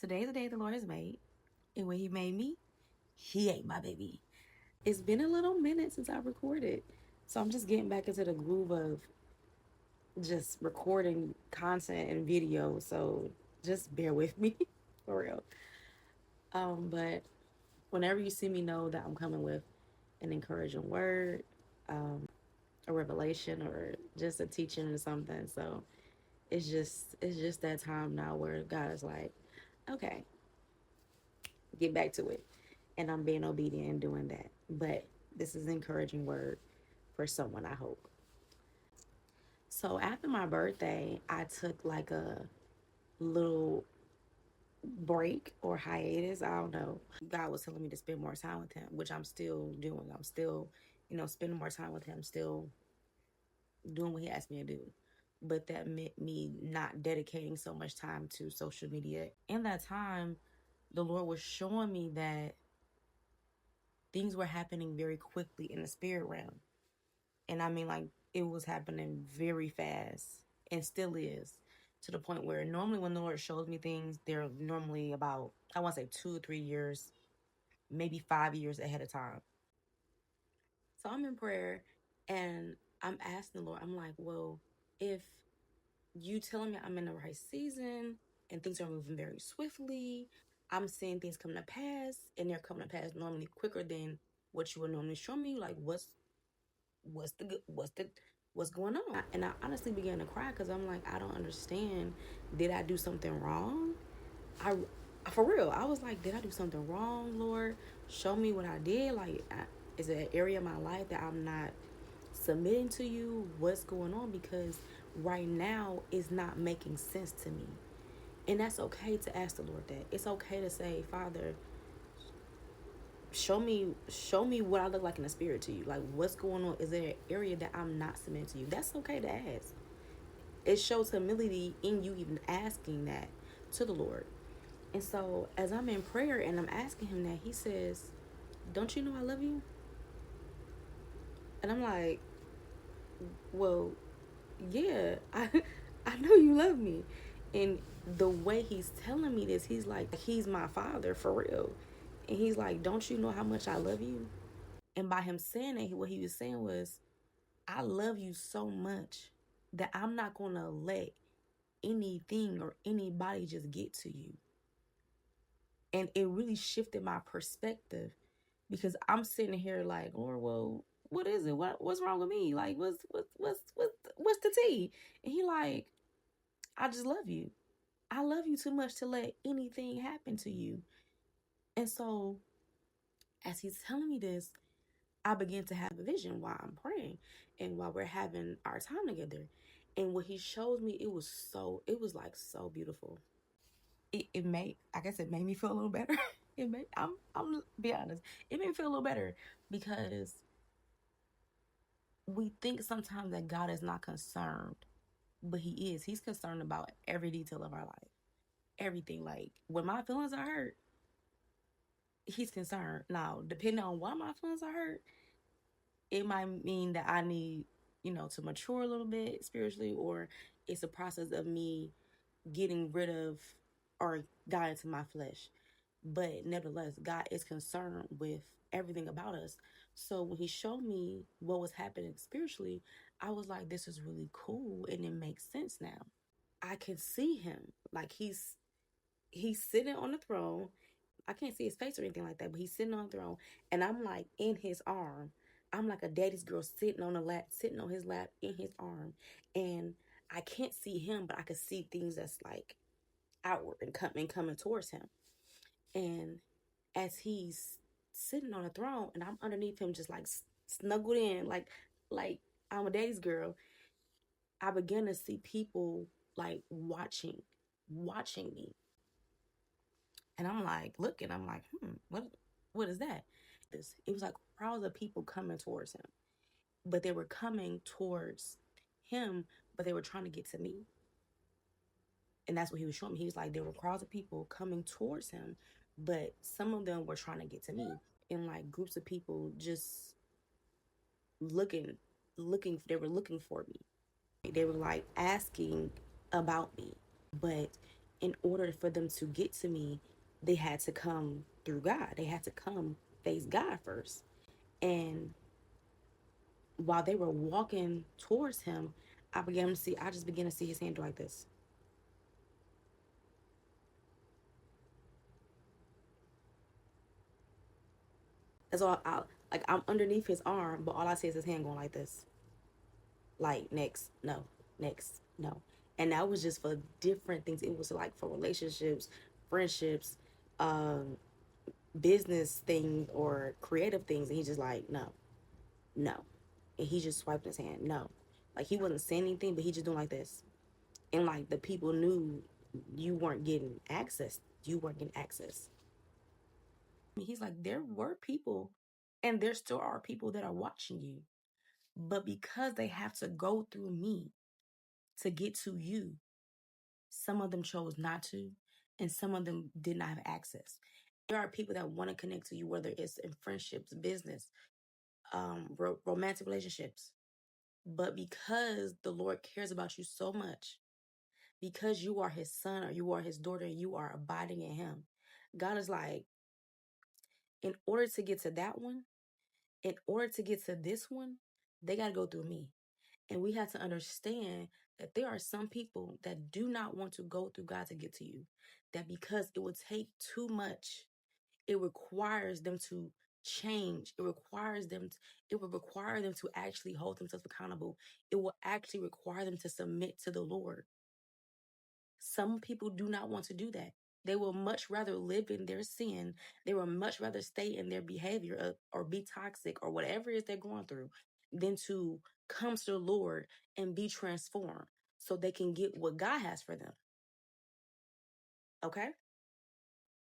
Today's the day the Lord has made, and when He made me, He ate my baby. It's been a little minute since I recorded, so I'm just getting back into the groove of just recording content and video. So just bear with me, for real. But whenever you see me, know that I'm coming with an encouraging word, a revelation, or just a teaching or something. So it's just that time now where God is like, okay, get back to it. And I'm being obedient and doing that. But this is an encouraging word for someone, I hope. So after my birthday, I took like a little break or hiatus. I don't know. God was telling me to spend more time with Him, which I'm still doing. I'm still, spending more time with Him, still doing what He asked me to do. But that meant me not dedicating so much time to social media. In that time, the Lord was showing me that things were happening very quickly in the spirit realm. And I mean, like, it was happening very fast and still is, to the point where normally when the Lord shows me things, they're normally about, I want to say 2 or 3 years, maybe 5 years ahead of time. So I'm in prayer and I'm asking the Lord, I'm like, well, if you telling me I'm in the right season and things are moving very swiftly, I'm seeing things come to pass, and they're coming to pass normally quicker than what you would normally show me. Like, what's going on? And I honestly began to cry because I'm like, I don't understand. Did I do something wrong? I For real, I was like, did I do something wrong, Lord? Show me what I did. Like, is it an area of my life that I'm not submitting to you? What's going on? Because right now it's not making sense to me. And that's okay to ask the Lord that. It's okay to say, Father, show me what I look like in the spirit to you. Like, what's going on? Is there an area that I'm not submitting to you? That's okay to ask. It shows humility in you even asking that to the Lord. And so as I'm in prayer and I'm asking Him that, He says, don't you know I love you? And I'm like, well, yeah, I know you love me. And the way He's telling me this, He's like, He's my Father for real. And He's like, don't you know how much I love you? And by Him saying that, what He was saying was, I love you so much that I'm not going to let anything or anybody just get to you. And it really shifted my perspective, because I'm sitting here like, Lord, well, what is it? What's wrong with me? Like, what's the tea? And He like, I just love you. I love you too much to let anything happen to you. And so as He's telling me this, I began to have a vision while I'm praying and while we're having our time together. And what He showed me, it was like so beautiful. It made, I guess it made me feel a little better. I'm be honest, it made me feel a little better, because we think sometimes that God is not concerned, but He is. He's concerned about every detail of our life, everything. Like, when my feelings are hurt, He's concerned. Now, depending on why my feelings are hurt, it might mean that I need, to mature a little bit spiritually, or it's a process of me getting rid of or dying to my flesh. But nevertheless, God is concerned with everything about us. So when He showed me what was happening spiritually, I was like, this is really cool and it makes sense now. I can see Him. Like, he's sitting on the throne. I can't see His face or anything like that, but He's sitting on the throne, and I'm like in His arm. I'm like a daddy's girl sitting on His lap in His arm. And I can't see Him, but I can see things that's like outward and coming towards Him. And as He's sitting on the throne and I'm underneath Him, just like snuggled in, like I'm a daddy's girl, I began to see people like watching me. And I'm like looking, I'm like, what is that? It was like crowds of people coming towards Him, but they were coming towards Him, but they were trying to get to me. And that's what He was showing me. He was like, there were crowds of people coming towards Him, but some of them were trying to get to me. And like groups of people just looking, they were looking for me. They were like asking about me. But in order for them to get to me, they had to come through God. They had to come face God first. And while they were walking towards him, I just began to see his hand like this. That's all like I'm underneath his arm, but all I see is his hand going like this. Like next, no, next, no. And that was just for different things. It was like for relationships, friendships, um, business things or creative things. And he's just like, no, no. And he just swiped his hand. No. Like he wasn't saying anything, but he just doing like this. And like the people knew you weren't getting access. You weren't getting access. He's like, there were people, and there still are people that are watching you. But because they have to go through me to get to you, some of them chose not to, and some of them did not have access. There are people that want to connect to you, whether it's in friendships, business, romantic relationships. But because the Lord cares about you so much, because you are his son or you are his daughter and you are abiding in him, God is like, in order to get to that one, in order to get to this one, they got to go through me. And we have to understand that there are some people that do not want to go through God to get to you. That because it would take too much, it requires them to change. It will require them to actually hold themselves accountable. It will actually require them to submit to the Lord. Some people do not want to do that. They will much rather live in their sin. They will much rather stay in their behavior or be toxic or whatever it is they're going through than to come to the Lord and be transformed so they can get what God has for them. Okay?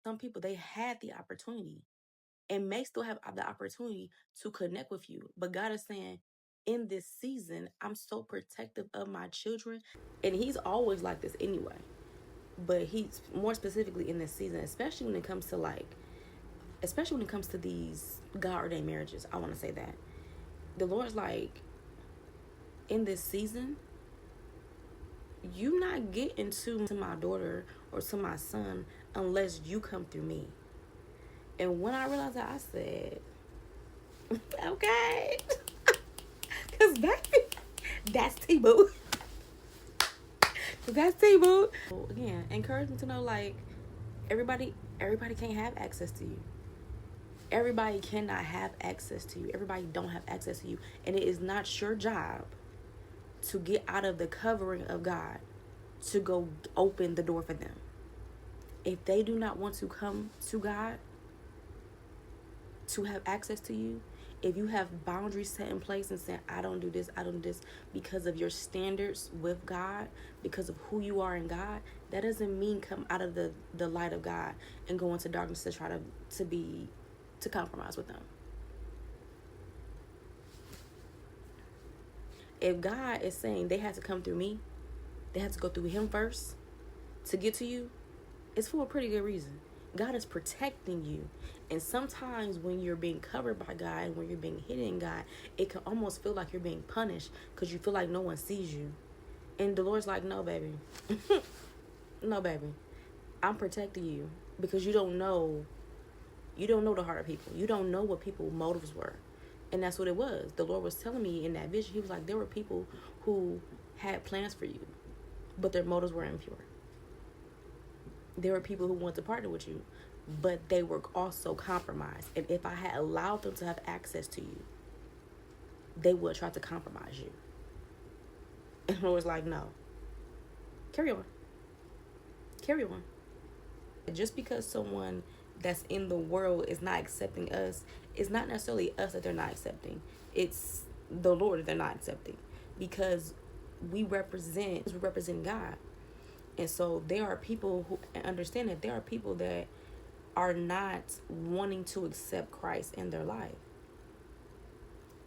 Some people, they had the opportunity and may still have the opportunity to connect with you. But God is saying, in this season, I'm so protective of my children. And he's always like this anyway. But he's more specifically in this season, especially when it comes to these God ordained marriages. I want to say that the Lord's like, in this season, you not getting to my daughter or to my son unless you come through me. And when I realized that, I said, okay, because that's T-Boo. That's T-Boo. Again, encourage me to know, like, everybody can't have access to you. Everybody cannot have access to you. Everybody don't have access to you. And it is not your job to get out of the covering of God to go open the door for them. If they do not want to come to God to have access to you, if you have boundaries set in place and saying, I don't do this because of your standards with God, because of who you are in God, that doesn't mean come out of the light of God and go into darkness to try to compromise with them. If God is saying they have to come through me, they have to go through him first to get to you, it's for a pretty good reason. God is protecting you. And sometimes when you're being covered by God and when you're being hidden in God, it can almost feel like you're being punished because you feel like no one sees you. And the Lord's like, no, baby. No, baby. I'm protecting you because you don't know the heart of people. You don't know what people's motives were. And that's what it was. The Lord was telling me in that vision, he was like, there were people who had plans for you, but their motives were impure. There were people who wanted to partner with you, but they were also compromised. And if I had allowed them to have access to you, they would try to compromise you. And the Lord's like, no. Carry on. Carry on. Just because someone that's in the world is not accepting us, it's not necessarily us that they're not accepting. It's the Lord that they're not accepting. Because we represent God. And so there are people who understand that there are people that are not wanting to accept Christ in their life.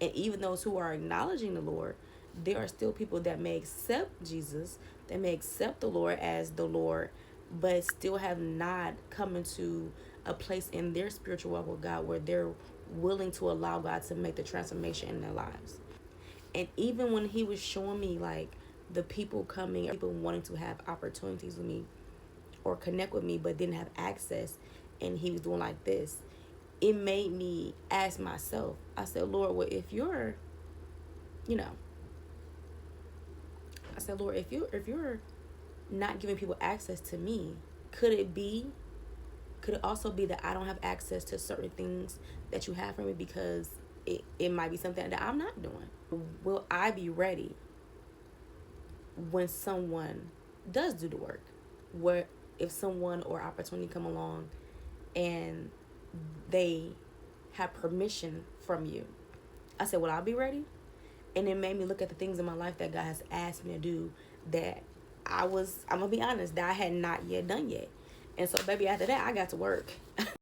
And even those who are acknowledging the Lord, there are still people that may accept Jesus, that may accept the Lord as the Lord, but still have not come into a place in their spiritual walk with God where they're willing to allow God to make the transformation in their lives. And even when he was showing me like the people coming, people wanting to have opportunities with me, or connect with me but didn't have access, and he was doing like this, it made me ask myself. I said, Lord, well, if you're, you know, I said, Lord, if you're not giving people access to me, could it be, could it also be that I don't have access to certain things that you have for me because it might be something that I'm not doing? Will I be ready when someone does do the work? Where if someone or opportunity come along and they have permission from you, I said, will I be ready? And it made me look at the things in my life that God has asked me to do that I'm gonna be honest, that I had not yet done yet. And so, baby, after that, I got to work.